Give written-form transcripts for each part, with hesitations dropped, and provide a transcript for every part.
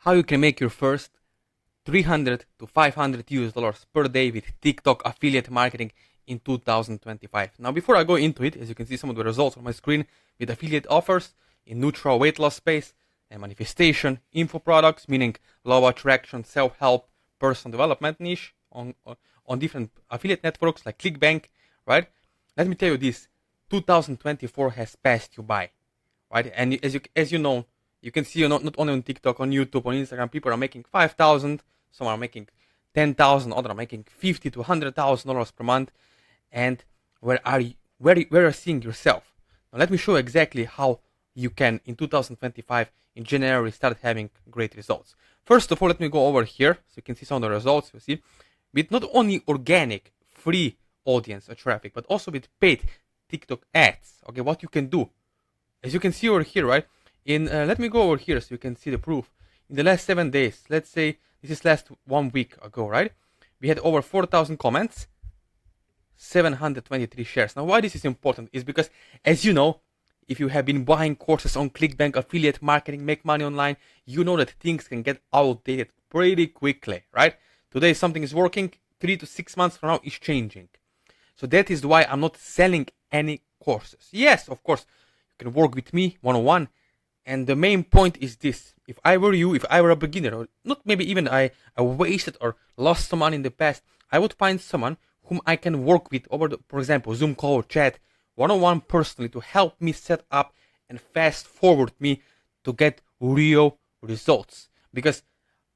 how you can make your first 300 to 500 US dollars per day with TikTok affiliate marketing in 2025. Now, before I go into it, as you can see some of the results on my screen with affiliate offers in neutral weight loss space and manifestation, info products, meaning law of attraction, self-help, personal development niche on different affiliate networks like ClickBank, right? Let me tell you this, 2024 has passed you by, right? And as you know, you can see not only on TikTok, on YouTube, on Instagram, people are making 5,000, some are making 10,000, others are making 50 to $100,000 per month. And where are you seeing yourself? Now let me show you exactly how you can in 2025 in January start having great results. First of all, let me go over here so you can see some of the results. You see, with not only organic free audience or traffic, but also with paid TikTok ads. Okay, what you can do, as you can see over here, right? Let me go over here so you can see the proof. In the last 7 days, let's say this is last 1 week ago, right? We had over 4,000 comments, 723 shares. Now, why this is important is because, as you know, if you have been buying courses on ClickBank, affiliate marketing, make money online, you know that things can get outdated pretty quickly, right? Today something is working, 3 to 6 months from now it's changing. So that is why I'm not selling any courses. Yes, of course, you can work with me one-on-one. And the main point is this. If I were you, if I were a beginner, or not maybe even I wasted or lost some money in the past, I would find someone whom I can work with over, for example, Zoom call or chat, one-on-one personally to help me set up and fast forward me to get real results. Because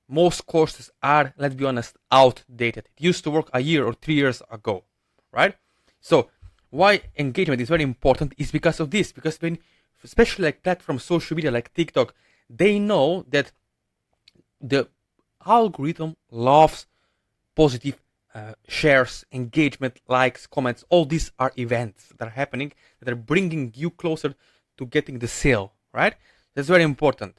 most courses are, let's be honest, outdated. It used to work a year or 3 years ago, right? So why engagement is very important is because of this. Because when, especially like platforms, social media like TikTok, they know that the algorithm loves positive shares, engagement, likes, comments. All these are events that are happening that are bringing you closer to getting the sale, right? That's very important.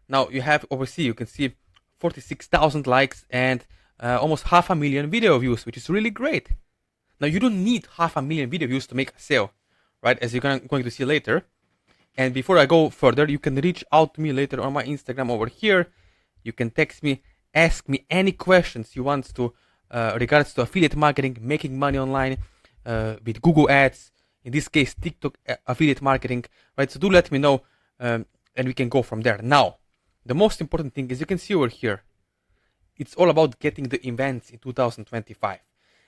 Now you have overseas, you can see 46,000 likes and almost 500,000 video views, which is really great. Now you don't need 500,000 video views to make a sale, right? As you're going to see later. And before I go further, you can reach out to me later on my Instagram over here. You can text me, ask me any questions you want to regards to affiliate marketing, making money online with Google ads, in this case TikTok affiliate marketing, right? So do let me know and we can go from there. Now, the most important thing is you can see over here, it's all about getting the events in 2025.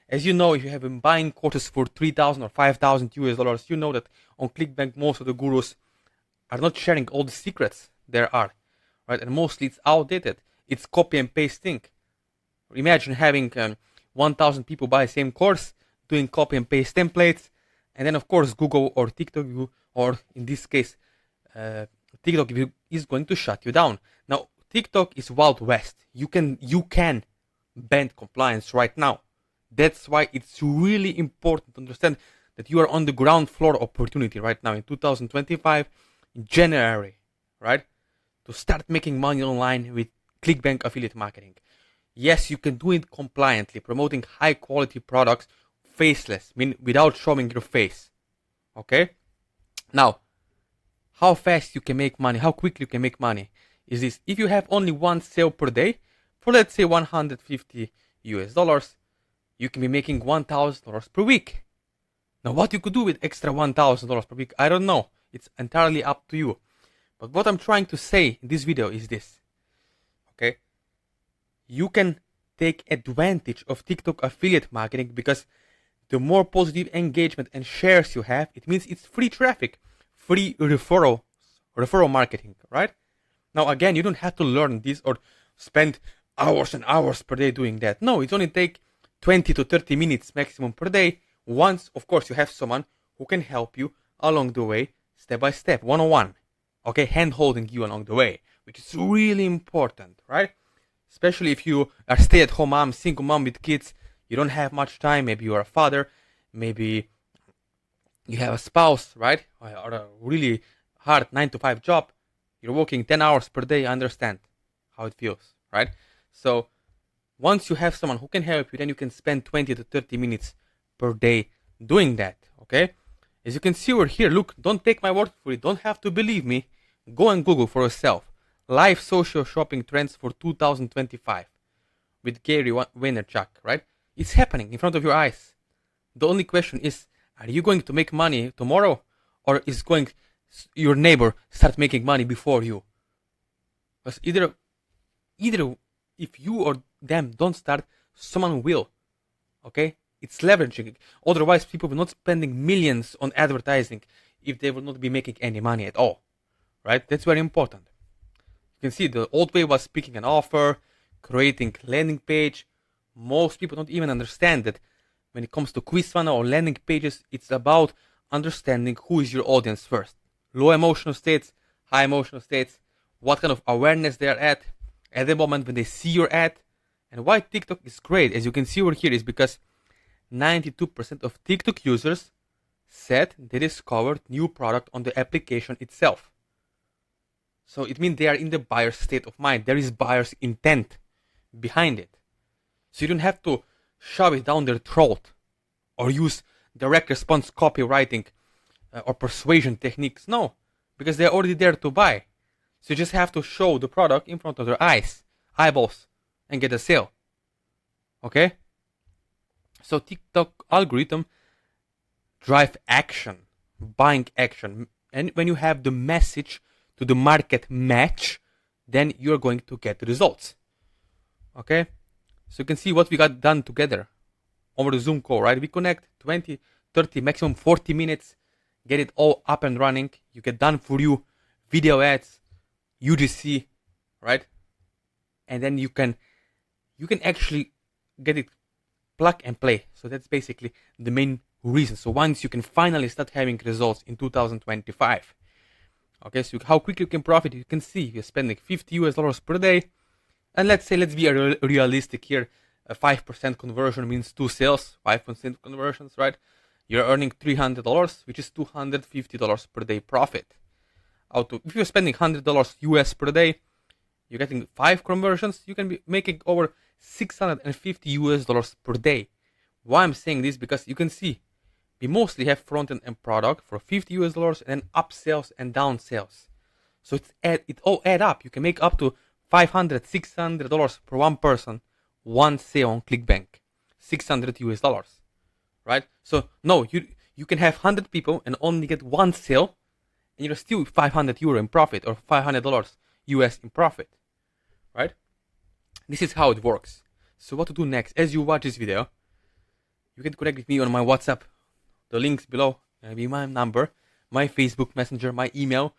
As you know, if you have been buying courses for 3,000 or 5,000 US dollars, you know that on ClickBank most of the gurus are not sharing all the secrets there are, right? And mostly it's outdated. It's copy and pasting. Imagine having 1,000 people buy the same course, doing copy and paste templates, and then of course Google or TikTok, or in this case TikTok is going to shut you down. Now TikTok is Wild West. You can ban compliance right now. That's why it's really important to understand that you are on the ground floor opportunity right now in 2025, in January, right? To start making money online with ClickBank affiliate marketing. Yes, you can do it compliantly, promoting high quality products, faceless, without showing your face. Okay? Now, how fast you can make money, how quickly you can make money is this. If you have only one sale per day, for let's say 150 US dollars, you can be making $1,000 per week. Now, what you could do with extra $1,000 per week, I don't know. It's entirely up to you. But what I'm trying to say in this video is this. Okay? You can take advantage of TikTok affiliate marketing because the more positive engagement and shares you have, it means it's free traffic, free referral marketing, right? Now, again, you don't have to learn this or spend hours and hours per day doing that. No, it's only take 20 to 30 minutes maximum per day. Once, of course, you have someone who can help you along the way, step by step, one-on-one. Okay, hand-holding you along the way, which is really important, right? Especially if you are stay-at-home mom, single mom with kids, you don't have much time, maybe you are a father, maybe you have a spouse, right? Or a really hard 9-to-5 job, you're working 10 hours per day, I understand how it feels, right? So once you have someone who can help you, then you can spend 20 to 30 minutes per day doing that, okay? As you can see over here, look, don't take my word for it, don't have to believe me, go and Google for yourself. Live social shopping trends for 2025 with Gary Vaynerchuk, right? It's happening in front of your eyes. The only question is, are you going to make money tomorrow, or is going your neighbor start making money before you? Because either if you or them don't start, someone will. Okay? It's leveraging. Otherwise, people will not spending millions on advertising if they will not be making any money at all. Right? That's very important. You can see the old way was picking an offer, creating landing page. Most people don't even understand that when it comes to quiz funnel or landing pages, it's about understanding who is your audience first. Low emotional states, high emotional states, what kind of awareness they are at the moment when they see your ad. And why TikTok is great, as you can see over here, is because 92% of TikTok users said they discovered new product on the application itself. So it means they are in the buyer's state of mind. There is buyer's intent behind it. So you don't have to shove it down their throat or use direct response copywriting or persuasion techniques. No, because they're already there to buy. So you just have to show the product in front of their eyeballs, and get a sale. Okay? So TikTok algorithm drive action, buying action. And when you have the message to the market match, then you're going to get results. Okay? So you can see what we got done together over the Zoom call, right? We connect 20, 30, maximum 40 minutes, get it all up and running. You get done for you, video ads, UGC, right? And then you can actually get it plug and play. So that's basically the main reason. So once you can finally start having results in 2025. Okay, so how quickly you can profit, you can see you're spending $50 per day. And let's be realistic here. A 5% conversion means 2 sales, 5% conversions, right? You're earning $300, which is $250 per day profit. If you're spending $100 US per day, you're getting 5 conversions, you can be making over $650 US per day. Why I'm saying this? Because you can see we mostly have front-end and product for $50 US and then upsells and downsales. So it all add up. You can make up to $500, $600 per one person, one sale on ClickBank, $600 US, right? So no, you can have 100 people and only get one sale, and you're still €500 in profit or $500 US in profit, right? This is how it works. So what to do next? As you watch this video, you can connect with me on my WhatsApp. The links below will be my number, my Facebook Messenger, my email,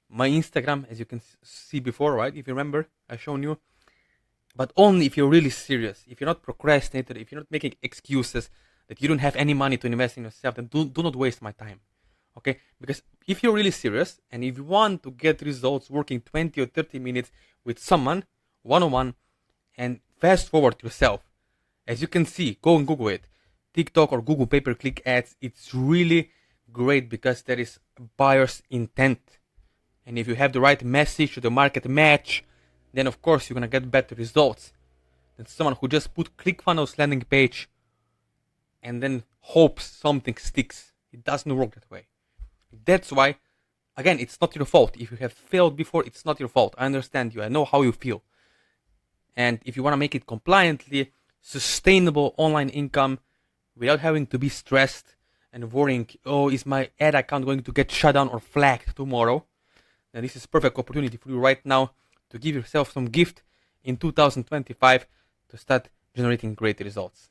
my Instagram, as you can see before, right? If you remember, I've shown you. But only if you're really serious, if you're not procrastinator, if you're not making excuses that you don't have any money to invest in yourself, then do not waste my time. Okay? Because if you're really serious and if you want to get results working 20 or 30 minutes with someone, one-on-one, and fast forward yourself, as you can see, go and Google it. TikTok or Google pay-per-click ads, it's really great because there is buyer's intent. And if you have the right message to the market match, then of course you're going to get better results than someone who just put ClickFunnels landing page and then hopes something sticks. It doesn't work that way. That's why, again, it's not your fault. If you have failed before, it's not your fault. I understand you. I know how you feel. And if you want to make it compliantly, sustainable online income without having to be stressed and worrying, oh, is my ad account going to get shut down or flagged tomorrow? Then this is perfect opportunity for you right now to give yourself some gift in 2025 to start generating great results.